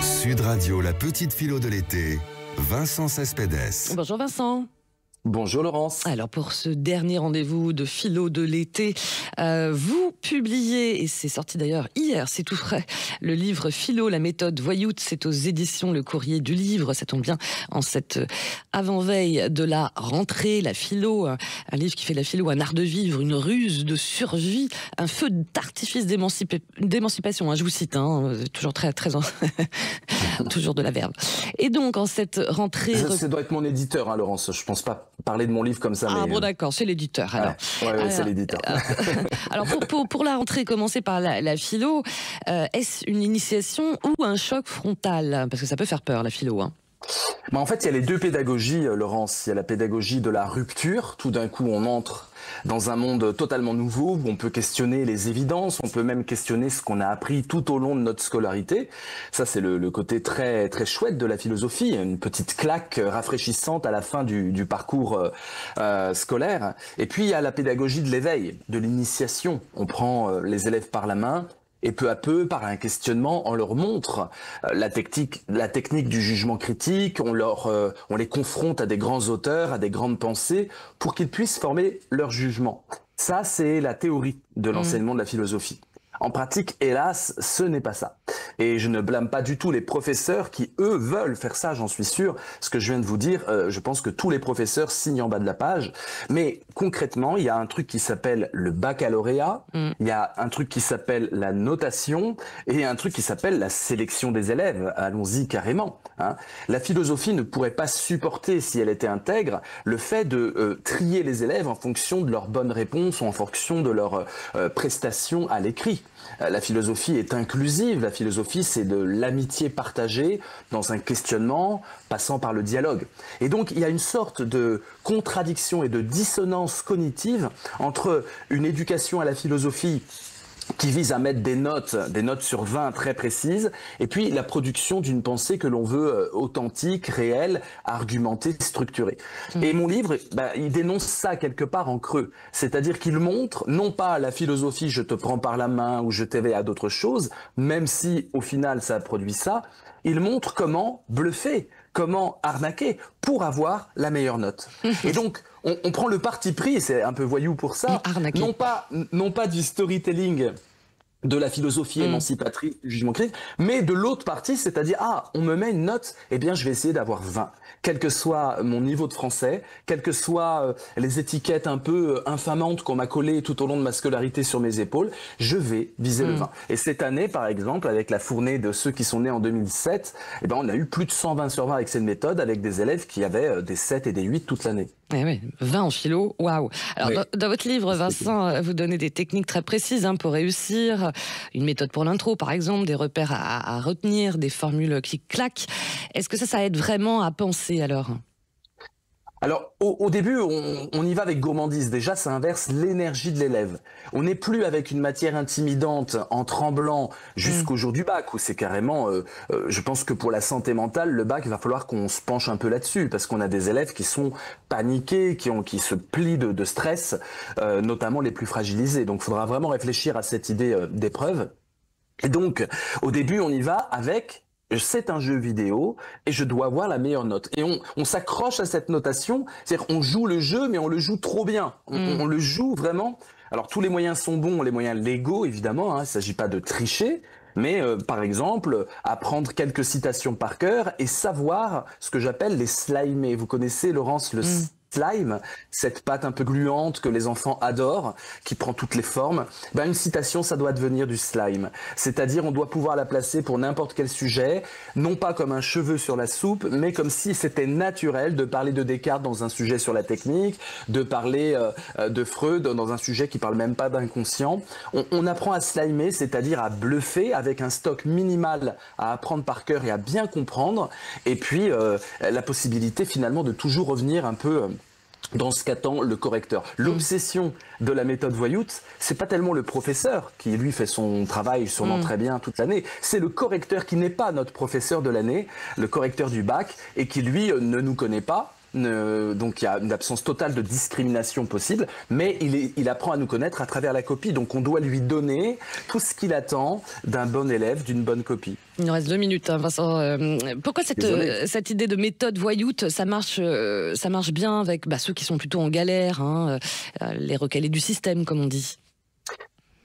Sud Radio, la petite philo de l'été, Vincent Cespedes. Bonjour Vincent. Bonjour Laurence. Alors pour ce dernier rendez-vous de philo de l'été, vous publiez, et c'est sorti d'ailleurs hier, c'est tout frais, le livre Philo, la méthode voyoute, c'est aux éditions Le Courrier du Livre. Ça tombe bien en cette avant-veille de la rentrée, la philo, un livre qui fait la philo un art de vivre, une ruse de survie, un feu d'artifice d'émancipation, je vous cite, toujours très toujours de la verve. Et donc en cette rentrée... Ça doit être mon éditeur, Laurence, je pense pas parler de mon livre comme ça. Ah mais... bon d'accord, c'est l'éditeur alors. Ouais, c'est l'éditeur. Alors pour la rentrée, commencer par la philo, est-ce une initiation ou un choc frontal? Parce que ça peut faire peur la philo. En fait, il y a les deux pédagogies, Laurence. Il y a la pédagogie de la rupture. Tout d'un coup, on entre dans un monde totalement nouveau où on peut questionner les évidences, on peut même questionner ce qu'on a appris tout au long de notre scolarité. Ça, c'est le côté très très chouette de la philosophie, une petite claque rafraîchissante à la fin du parcours scolaire. Et puis, il y a la pédagogie de l'éveil, de l'initiation. On prend les élèves par la main, et peu à peu, par un questionnement, on leur montre la technique du jugement critique, on les confronte à des grands auteurs, à des grandes pensées, pour qu'ils puissent former leur jugement. Ça, c'est la théorie de l'enseignement de la philosophie. En pratique, hélas, ce n'est pas ça. Et je ne blâme pas du tout les professeurs qui, eux, veulent faire ça, j'en suis sûr. Ce que je viens de vous dire, je pense que tous les professeurs signent en bas de la page. Mais concrètement, il y a un truc qui s'appelle le baccalauréat, il y a un truc qui s'appelle la notation, et un truc qui s'appelle la sélection des élèves. Allons-y carrément. La philosophie ne pourrait pas supporter, si elle était intègre, le fait de trier les élèves en fonction de leurs bonnes réponses ou en fonction de leurs prestations à l'écrit. La philosophie est inclusive, la philosophie c'est de l'amitié partagée dans un questionnement passant par le dialogue. Et donc il y a une sorte de contradiction et de dissonance cognitive entre une éducation à la philosophie qui vise à mettre des notes sur 20 très précises, et puis la production d'une pensée que l'on veut authentique, réelle, argumentée, structurée. Et mon livre, il dénonce ça quelque part en creux. C'est-à-dire qu'il montre, non pas la philosophie, je te prends par la main ou je t'éveille à d'autres choses, même si au final ça produit ça, il montre comment bluffer, comment arnaquer pour avoir la meilleure note. Et donc, on prend le parti pris, c'est un peu voyou pour ça, non pas du storytelling de la philosophie émancipatrice, du jugement critique, mais de l'autre partie, c'est-à-dire, on me met une note, eh bien, je vais essayer d'avoir 20. Quel que soit mon niveau de français, quelles que soient les étiquettes un peu infamantes qu'on m'a collées tout au long de ma scolarité sur mes épaules, je vais viser le 20. Et cette année, par exemple, avec la fournée de ceux qui sont nés en 2007, eh ben, on a eu plus de 120 sur 20 avec cette méthode, avec des élèves qui avaient des 7 et des 8 toute l'année. Eh oui, 20 en philo, waouh. Alors, oui. Dans votre livre, Vincent, vous donnez des techniques très précises pour réussir, une méthode pour l'intro, par exemple, des repères à retenir, des formules clic-clac. Est-ce que ça aide vraiment à penser, alors ? Alors, au début, on y va avec gourmandise. Déjà, ça inverse l'énergie de l'élève. On n'est plus avec une matière intimidante, en tremblant, jusqu'au jour du bac, où c'est carrément... je pense que pour la santé mentale, le bac, il va falloir qu'on se penche un peu là-dessus, parce qu'on a des élèves qui sont paniqués, qui se plient de stress, notamment les plus fragilisés. Donc, il faudra vraiment réfléchir à cette idée d'épreuve. Et donc, au début, on y va avec... c'est un jeu vidéo et je dois avoir la meilleure note. Et on s'accroche à cette notation, c'est-à-dire on joue le jeu mais on le joue trop bien. On le joue vraiment. Alors tous les moyens sont bons, les moyens légaux évidemment, il ne s'agit pas de tricher, mais par exemple apprendre quelques citations par cœur et savoir ce que j'appelle les slimer. Vous connaissez Laurence le slime, cette pâte un peu gluante que les enfants adorent, qui prend toutes les formes, une citation, ça doit devenir du slime. C'est-à-dire, on doit pouvoir la placer pour n'importe quel sujet, non pas comme un cheveu sur la soupe, mais comme si c'était naturel de parler de Descartes dans un sujet sur la technique, de parler de Freud dans un sujet qui parle même pas d'inconscient. On apprend à slimer, c'est-à-dire à bluffer avec un stock minimal à apprendre par cœur et à bien comprendre, et puis la possibilité finalement de toujours revenir un peu... dans ce qu'attend le correcteur. L'obsession de la méthode voyoute, c'est pas tellement le professeur qui lui fait son travail sûrement très bien toute l'année, c'est le correcteur qui n'est pas notre professeur de l'année, le correcteur du bac, et qui lui ne nous connaît pas, donc il y a une absence totale de discrimination possible, mais il apprend à nous connaître à travers la copie. Donc on doit lui donner tout ce qu'il attend d'un bon élève, d'une bonne copie. Il nous reste 2 minutes, hein, Vincent. Pourquoi cette idée de méthode voyoute, ça marche bien avec ceux qui sont plutôt en galère, hein, les recalés du système, comme on dit?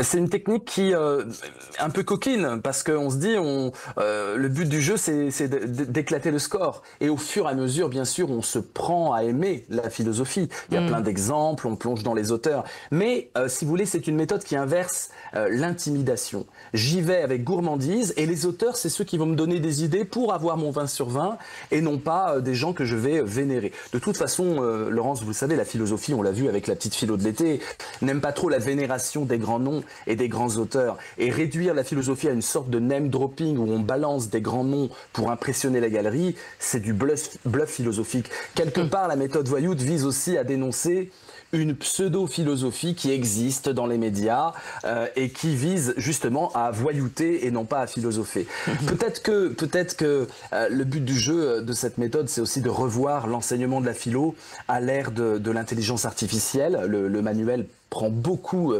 C'est une technique qui un peu coquine, parce qu'on se dit le but du jeu c'est d'éclater le score, et au fur et à mesure bien sûr on se prend à aimer la philosophie. Il y a plein d'exemples, on plonge dans les auteurs, mais si vous voulez c'est une méthode qui inverse l'intimidation. J'y vais avec gourmandise, et les auteurs c'est ceux qui vont me donner des idées pour avoir mon 20 sur 20 et non pas des gens que je vais vénérer. De toute façon Laurence, vous le savez, la philosophie, on l'a vu avec la petite philo de l'été, n'aime pas trop la vénération des grands noms et des grands auteurs, et réduire la philosophie à une sorte de name dropping où on balance des grands noms pour impressionner la galerie, c'est du bluff philosophique. Quelque part, la méthode voyoute vise aussi à dénoncer une pseudo-philosophie qui existe dans les médias et qui vise justement à voyouter et non pas à philosopher. Peut-être que le but du jeu de cette méthode, c'est aussi de revoir l'enseignement de la philo à l'ère de l'intelligence artificielle. Le manuel prend beaucoup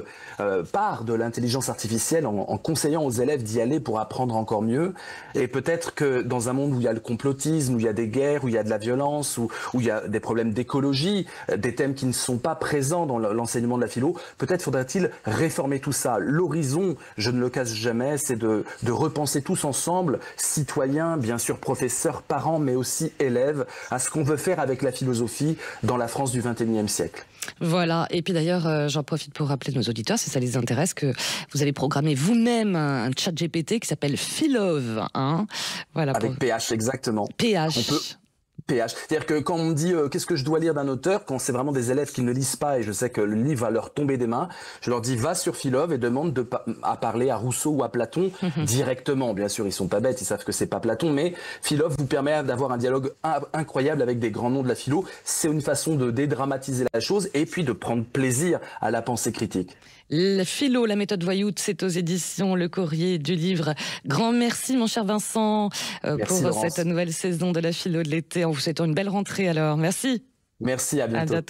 part de l'intelligence artificielle en conseillant aux élèves d'y aller pour apprendre encore mieux. Et peut-être que dans un monde où il y a le complotisme, où il y a des guerres, où il y a de la violence, où il y a des problèmes d'écologie, des thèmes qui ne sont pas présents dans l'enseignement de la philo, peut-être faudrait-il réformer tout ça. L'horizon, je ne le cache jamais, c'est de repenser tous ensemble, citoyens, bien sûr professeurs, parents, mais aussi élèves, à ce qu'on veut faire avec la philosophie dans la France du XXIe siècle. Voilà, et puis d'ailleurs, j'en profite pour rappeler nos auditeurs, si ça les intéresse, que vous allez programmer vous-même un chat GPT qui s'appelle Philove. Hein, voilà, avec PH, exactement. PH. PH. C'est-à-dire que quand on me dit qu'est-ce que je dois lire d'un auteur, quand c'est vraiment des élèves qui ne lisent pas et je sais que le livre va leur tomber des mains, je leur dis va sur Philove et demande à parler à Rousseau ou à Platon directement. Bien sûr, ils sont pas bêtes, ils savent que c'est pas Platon, mais Philove vous permet d'avoir un dialogue incroyable avec des grands noms de la philo. C'est une façon de dédramatiser la chose et puis de prendre plaisir à la pensée critique. Le philo, la méthode voyoute, c'est aux éditions Le Courrier du Livre. Grand merci, mon cher Vincent, pour Laurence. cette nouvelle saison de la philo de l'été. En vous souhaitant une belle rentrée alors. Merci. Merci, à bientôt. À bientôt.